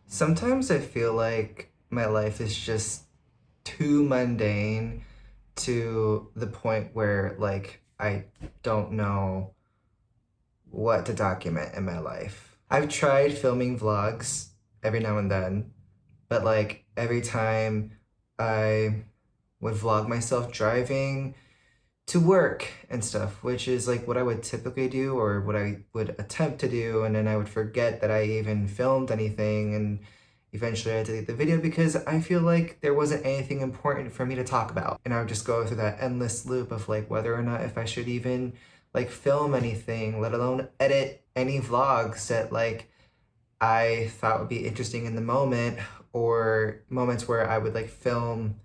Sometimes I feel like my life is just too mundane to the point where like I don't know what to document in my life. I've tried filming vlogs every now and then, but like every time I would vlog myself driving to work and stuff, which is like what I would typically do or what I would attempt to do, and then I would forget that I even filmed anything, and eventually I delete the video because I feel like there wasn't anything important for me to talk about. And I would just go through that endless loop of like whether or not if I should even like film anything, let alone edit any vlogs that like I thought would be interesting in the moment, or moments where I would like film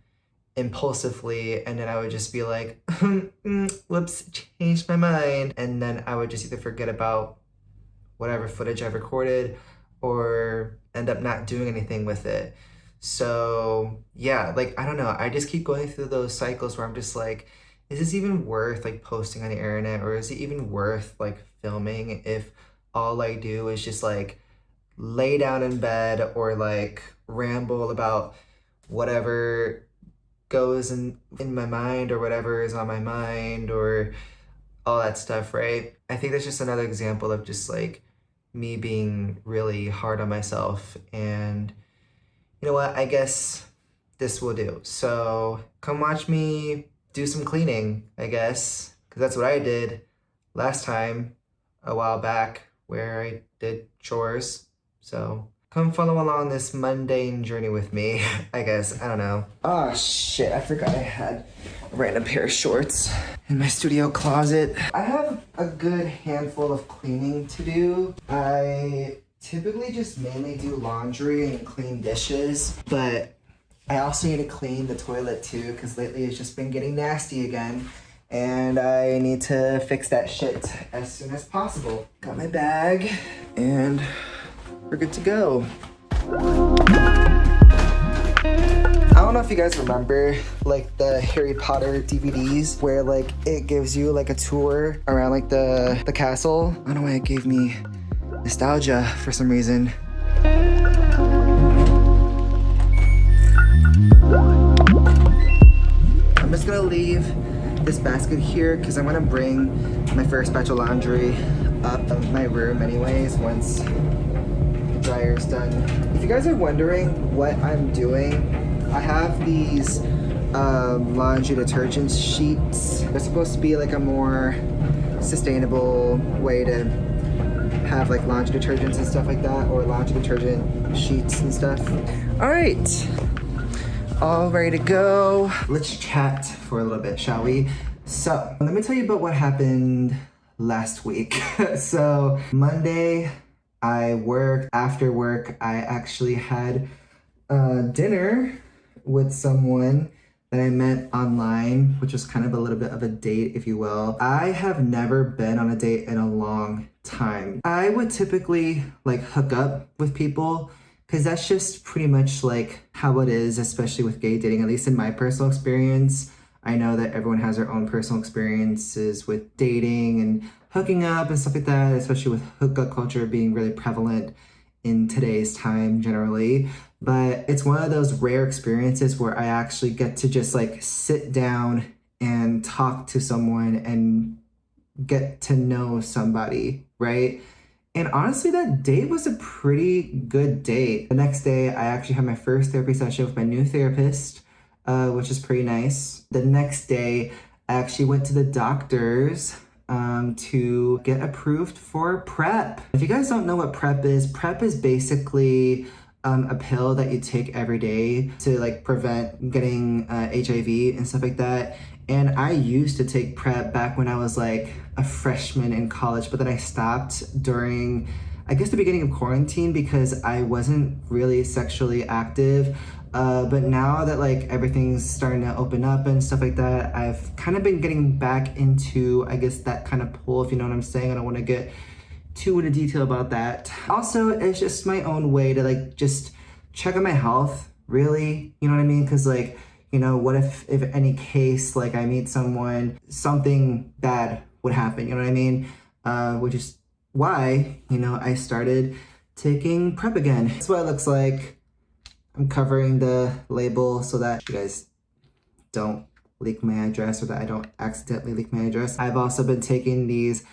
impulsively and then I would just be like, whoops, changed my mind. And then I would just either forget about whatever footage I recorded or end up not doing anything with it. So yeah, like, I don't know. I just keep going through those cycles where I'm just like, is this even worth like posting on the internet, or is it even worth like filming if all I do is just like lay down in bed or like ramble about whatever goes in my mind or whatever is on my mind or all that stuff, right? I think that's just another example of just like me being really hard on myself. And you know what? I guess this will do. So come watch me do some cleaning, I guess, because that's what I did last time a while back where I did chores. So come follow along this mundane journey with me, I guess. I don't know. Oh shit, I forgot I had a random pair of shorts in my studio closet. I have a good handful of cleaning to do. I typically just mainly do laundry and clean dishes, but I also need to clean the toilet too, because lately it's just been getting nasty again. And I need to fix that shit as soon as possible. Got my bag, and we're good to go. I don't know if you guys remember like the Harry Potter DVDs where like it gives you like a tour around like the castle. I don't know why it gave me nostalgia for some reason. I'm just gonna leave this basket here because I'm gonna bring my first batch of laundry up of my room anyways once dryer's done. If you guys are wondering what I'm doing, I have these laundry detergent sheets. They're supposed to be like a more sustainable way to have like laundry detergents and stuff like that, or laundry detergent sheets and stuff. All right, all ready to go. Let's chat for a little bit, shall we? So let me tell you about what happened last week. So Monday, I worked. After work, I actually had dinner with someone that I met online, which was kind of a little bit of a date, if you will. I have never been on a date in a long time. I would typically like hook up with people because that's just pretty much like how it is, especially with gay dating, at least in my personal experience. I know that everyone has their own personal experiences with dating and hooking up and stuff like that, especially with hookup culture being really prevalent in today's time generally. But it's one of those rare experiences where I actually get to just like sit down and talk to someone and get to know somebody, right? And honestly, that date was a pretty good date. The next day, I actually had my first therapy session with my new therapist, which is pretty nice. The next day, I actually went to the doctor's to get approved for PrEP. If you guys don't know what PrEP is basically a pill that you take every day to like prevent getting HIV and stuff like that. And I used to take PrEP back when I was like a freshman in college, but then I stopped during, I guess, the beginning of quarantine because I wasn't really sexually active. But now that like everything's starting to open up and stuff like that, I've kind of been getting back into, I guess, that kind of pull, if you know what I'm saying. I don't want to get too into detail about that. Also, it's just my own way to like just check on my health, really, you know what I mean? Because like, you know, what if any case like I meet someone, something bad would happen, you know what I mean? which is why, you know, I started taking PrEP again. That's what it looks like. I'm covering the label so that you guys don't leak my address or that I don't accidentally leak my address. I've also been taking these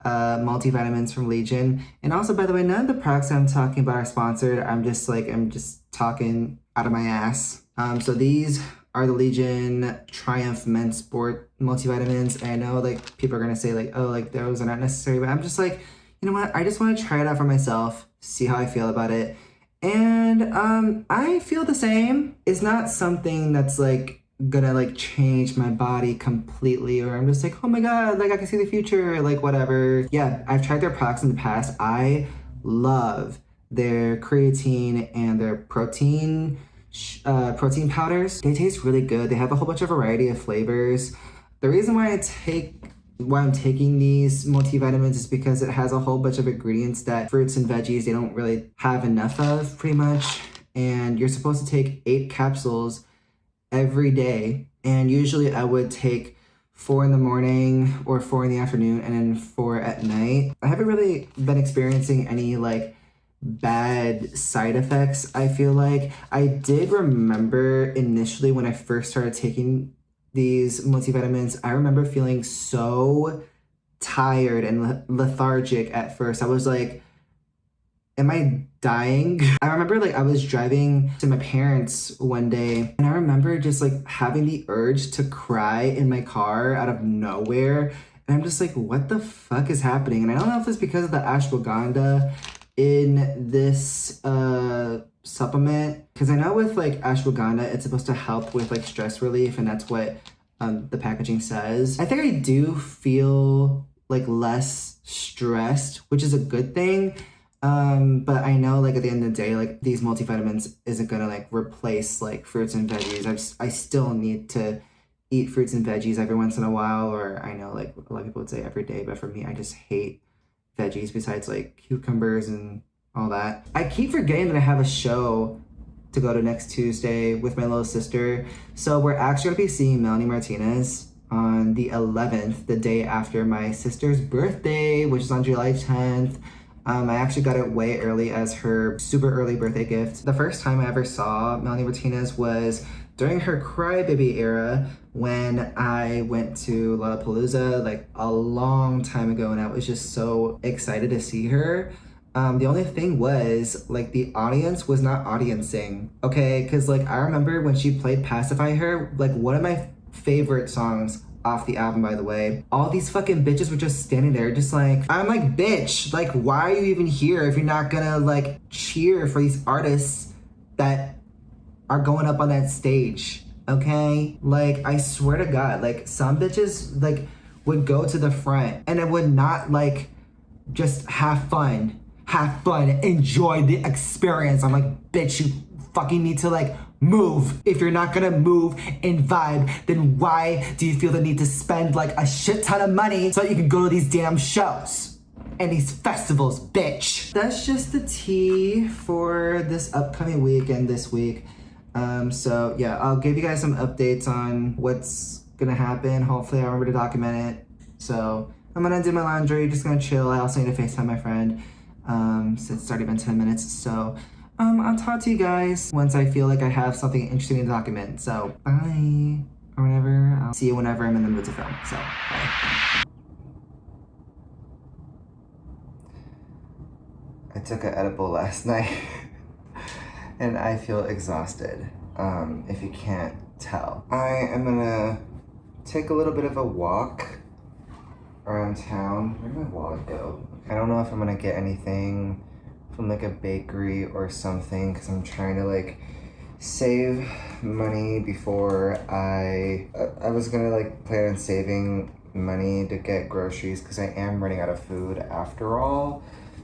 multivitamins from Legion. And also, by the way, none of the products I'm talking about are sponsored. I'm just talking out of my ass. So these are the Legion Triumph Men's Sport multivitamins. And I know like people are gonna say like, oh, like those are not necessary, but I'm just like, you know what? I just want to try it out for myself, see how I feel about it. And I feel the same. It's not something that's like gonna like change my body completely, or I'm just like, oh my god, like I can see the future, like whatever. Yeah, I've tried their products in the past. I love their creatine and their protein powders. They taste really good. They have a whole bunch of variety of flavors. The reason why I'm taking these multivitamins is because it has a whole bunch of ingredients that fruits and veggies they don't really have enough of, pretty much. And you're supposed to take 8 capsules every day, and usually I would take 4 in the morning or 4 in the afternoon and then 4 at night. I haven't really been experiencing any like bad side effects. I feel like I did remember initially when I first started taking these multivitamins, I remember feeling so tired and lethargic at first. I was like, am I dying? I remember like I was driving to my parents one day and I remember just like having the urge to cry in my car out of nowhere. And I'm just like, what the fuck is happening? And I don't know if it's because of the ashwagandha in this supplement, because I know with like ashwagandha it's supposed to help with like stress relief, and that's what the packaging says. I think I do feel like less stressed, which is a good thing. But I know like at the end of the day, like these multivitamins isn't gonna like replace like fruits and veggies. I still need to eat fruits and veggies every once in a while, or I know like a lot of people would say every day, but for me, I just hate veggies besides like cucumbers and all that. I keep forgetting that I have a show to go to next Tuesday with my little sister. So we're actually gonna be seeing Melanie Martinez on the 11th, the day after my sister's birthday, which is on July 10th. I actually got it way early as her super early birthday gift. The first time I ever saw Melanie Martinez was during her Crybaby era when I went to Lollapalooza like a long time ago, and I was just so excited to see her. The only thing was like the audience was not audiencing, okay? Because like I remember when she played Pacify Her, like one of my favorite songs off the album, by the way, all these fucking bitches were just standing there just like, I'm like, bitch, like why are you even here if you're not gonna like cheer for these artists that are going up on that stage, okay? Like I swear to God, like some bitches like would go to the front and it would not like just have fun, enjoy the experience. I'm like, bitch, you fucking need to like move. If you're not gonna move and vibe, then why do you feel the need to spend like a shit ton of money so that you can go to these damn shows and these festivals, bitch? That's just the tea for this upcoming week and this week. So yeah, I'll give you guys some updates on what's gonna happen. Hopefully I remember to document it. So I'm gonna do my laundry, just gonna chill. I also need to FaceTime my friend since it's already been 10 minutes. So I'll talk to you guys once I feel like I have something interesting to document. So bye, or whatever. I'll see you whenever I'm in the mood to film. So bye. I took an edible last night and I feel exhausted, if you can't tell. I am gonna take a little bit of a walk around town. Where'd my wallet go? I don't know if I'm gonna get anything from like a bakery or something, because I'm trying to like save money before I was gonna like plan on saving money to get groceries, because I am running out of food after all.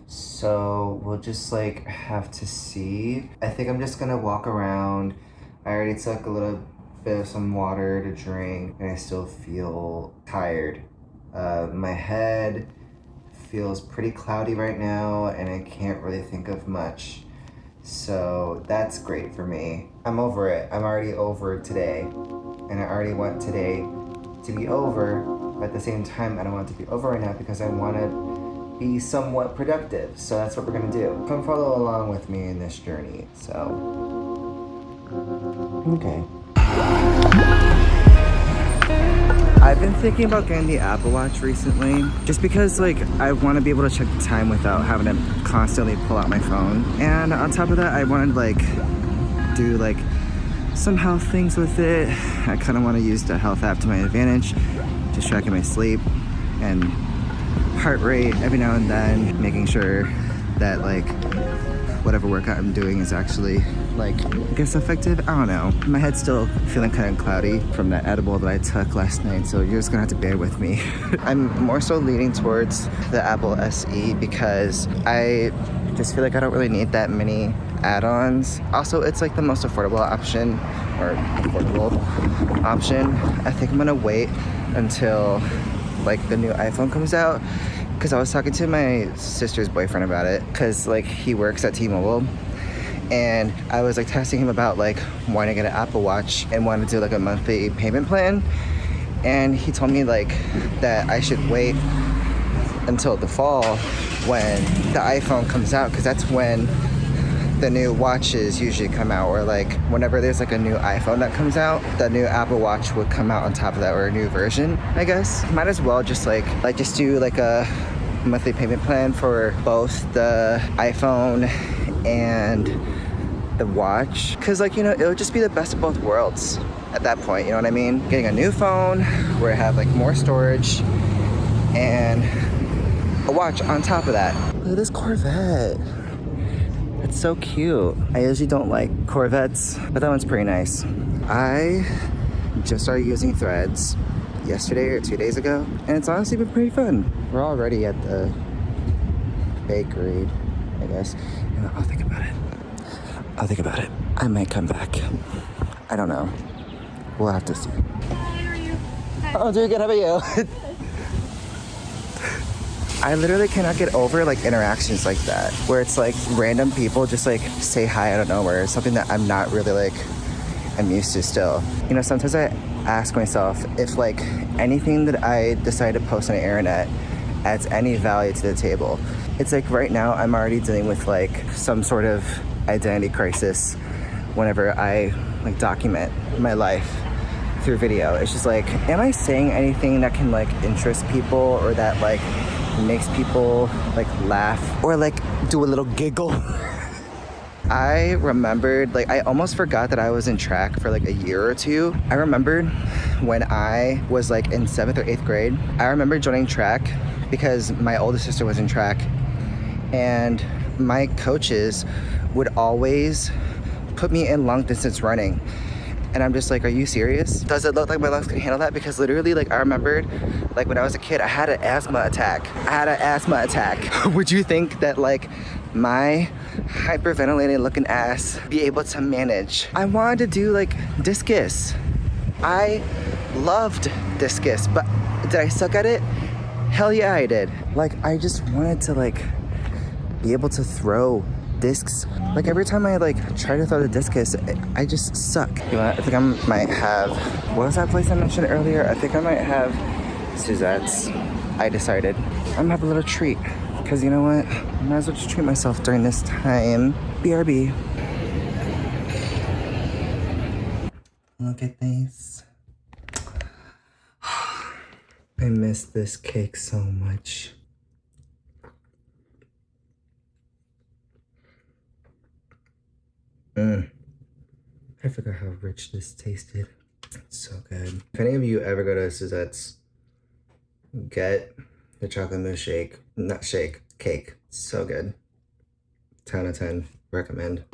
So we'll just like have to see. I think I'm just gonna walk around. I already took a little bit of some water to drink and I still feel tired. My head feels pretty cloudy right now and I can't really think of much. So that's great for me. I'm over it. I'm already over today. And I already want today to be over, but at the same time, I don't want it to be over right now because I want to be somewhat productive. So that's what we're gonna do. Come follow along with me in this journey. So, okay. I've been thinking about getting the Apple Watch recently, just because like I want to be able to check the time without having to constantly pull out my phone. And on top of that, I want to like do like some health things with it. I kind of want to use the health app to my advantage, just tracking my sleep and heart rate every now and then, making sure that like whatever workout I'm doing is actually like, I guess effective. I don't know. My head's still feeling kind of cloudy from that edible that I took last night, so you're just gonna have to bear with me. I'm more so leaning towards the Apple SE because I just feel like I don't really need that many add-ons. Also, it's like the most affordable option, or affordable option. I think I'm gonna wait until like the new iPhone comes out, because I was talking to my sister's boyfriend about it, because like he works at T-Mobile, and I was like testing him about like wanting to get an Apple Watch and wanted to do like a monthly payment plan, and he told me like that I should wait until the fall when the iPhone comes out, because that's when the new watches usually come out, or like whenever there's like a new iPhone that comes out, the new Apple Watch would come out on top of that, or a new version, I guess. Might as well just like just do like a monthly payment plan for both the iPhone and the watch, because like, you know, it would just be the best of both worlds at that point, you know what I mean? Getting a new phone where I have like more storage and a watch on top of that. Look at this Corvette. It's so cute. I usually don't like Corvettes, but that one's pretty nice. I just started using Threads yesterday or 2 days ago, and it's honestly been pretty fun. We're already at the bakery, I guess. I'll think about it. I'll think about it. I might come back. I don't know. We'll have to see. Hi, how are you? Hi. Oh, doing good. How about you? I literally cannot get over like interactions like that, where it's like random people just like say hi out of nowhere. Something that I'm not really like, I'm used to still. You know, sometimes I ask myself if like anything that I decide to post on the internet adds any value to the table. It's like right now I'm already dealing with like some sort of identity crisis whenever I like document my life through video. It's just like, am I saying anything that can like interest people, or that like makes people like laugh, or like do a little giggle? I remembered, like, I almost forgot that I was in track for like a year or two. I remembered when I was like in 7th or 8th grade, I remember joining track because my oldest sister was in track, and my coaches would always put me in long distance running. And I'm just like, are you serious? Does it look like my lungs can handle that? Because literally, like, I remembered, like, when I was a kid, I had an asthma attack. Would you think that, like, my hyperventilating looking ass be able to manage? I wanted to do, like, discus. I loved discus, but did I suck at it? Hell yeah, I did. Like, I just wanted to, like, be able to throw discs. Like every time I like try to throw the discus, I just suck. You know, I think I might have, what was that place I mentioned earlier? I think I might have Suzette's. I decided I'm gonna have a little treat, because you know what? I might as well just treat myself during this time. BRB. Look at this. I miss this cake so much. I forgot how rich this tasted. It's so good. If any of you ever go to Suzette's, get the chocolate mousse shake. Not shake, cake. So good. 10 out of 10. Recommend.